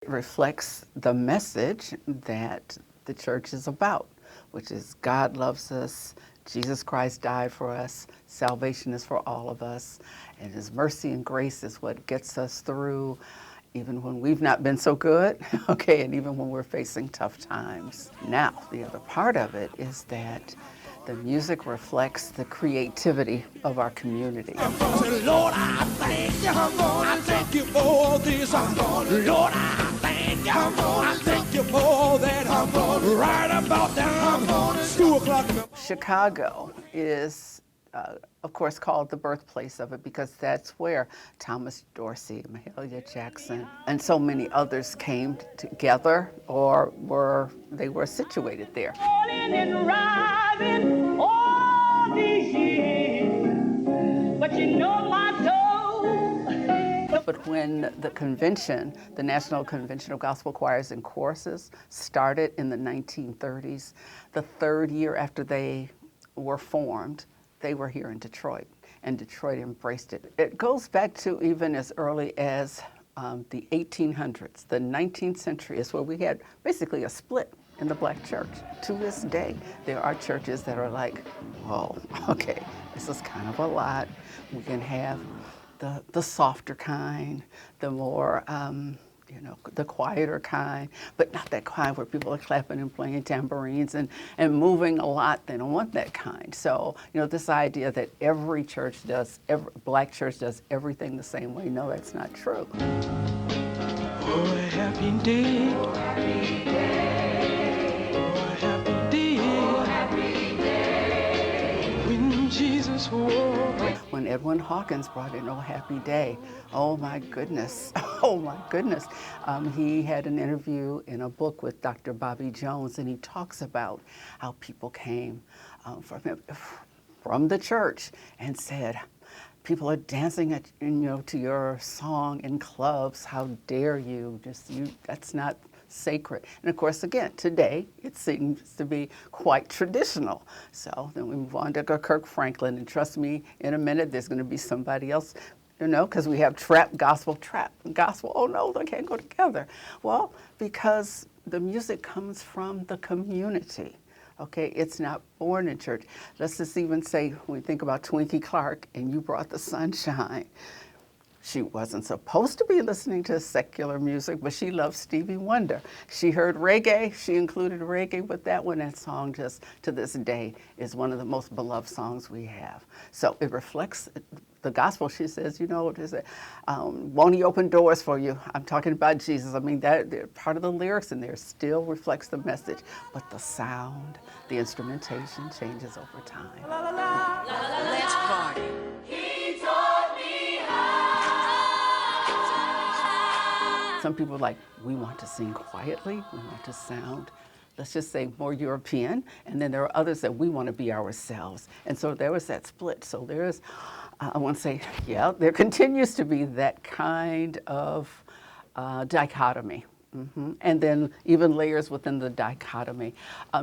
It reflects the message that the church is about, which is God loves us, Jesus Christ died for us, salvation is for all of us, and His mercy and grace is what gets us through even when we've not been so good, okay, and even when we're facing tough times. Now, the other part of it is that the music reflects the creativity of our community. Lord, I thank you. I thank you for this. Lord, I thank you. I thank you for that. Right about down 2 o'clock. Chicago is, of course, called the birthplace of it because that's where Thomas Dorsey, Mahalia Jackson, and so many others came together or were situated there. Falling and rising all these years, but you know my soul. But when the convention, the National Convention of Gospel Choirs and Choruses, started in the 1930s, the third year after they were formed, they were here in Detroit, and Detroit embraced it. It goes back to even as early as the 1800s. The 19th century is where we had basically a split in the black church. To this day, there are churches that are like, whoa, okay, this is kind of a lot. We can have the softer kind, the more, the quieter kind, but not that kind where people are clapping and playing tambourines and moving a lot. They don't want that kind. So, this idea that every black church does everything the same way, no, that's not true. Oh, happy day. Oh, happy day. Oh, happy day. Oh, happy day. When Jesus walked. When Edwin Hawkins brought in Oh Happy Day, oh my goodness, oh my goodness. He had an interview in a book with Dr. Bobby Jones, and he talks about how people came from the church and said, people are dancing to your song in clubs. How dare you? That's not sacred. And of course, again, today it seems to be quite traditional. So then we move on to Kirk Franklin, and trust me, in a minute there's going to be somebody else, because we have trap, gospel, oh no, they can't go together. Well, because the music comes from the community. Okay, it's not born in church. Let's just even say, when we think about Twinkie Clark and You Brought the Sunshine, she wasn't supposed to be listening to secular music, but she loved Stevie Wonder. She heard reggae, she included reggae with that one. That song just to this day is one of the most beloved songs we have. So it reflects the gospel. She says, won't He open doors for you? I'm talking about Jesus. I mean, that part of the lyrics in there still reflects the message, but the sound, the instrumentation changes over time. Let's party. He taught me how. Some people are like, we want to sing quietly, we want to sound, let's just say, more European, and then there are others that we want to be ourselves. And so there was that split. So there's, I want to say, yeah, there continues to be that kind of dichotomy. Mm-hmm. And then even layers within the dichotomy,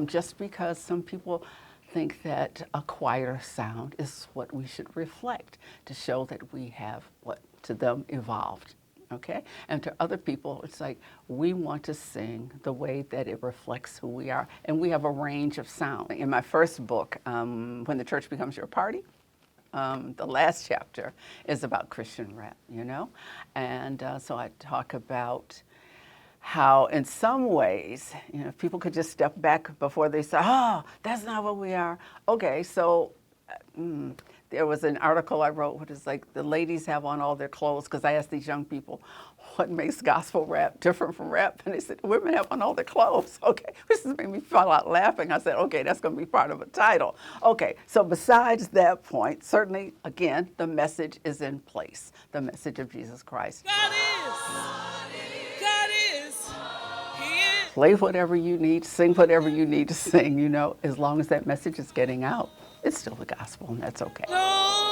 just because some people think that a quieter sound is what we should reflect to show that we have what to them evolved. Okay, and to other people, it's like we want to sing the way that it reflects who we are, and we have a range of sound. In my first book, When the Church Becomes Your Party, the last chapter is about Christian rap, and so I talk about how, in some ways, if people could just step back before they say, "Oh, that's not what we are." Okay, so. There was an article I wrote, which is like the ladies have on all their clothes, because I asked these young people, what makes gospel rap different from rap? And they said, women have on all their clothes. Okay, this just made me fall out laughing. I said, okay, that's going to be part of a title. Okay, so besides that point, certainly, again, the message is in place, the message of Jesus Christ. God is. God is. He is. Play whatever you need, sing whatever you need to sing, as long as that message is getting out. It's still the gospel, and that's okay. No.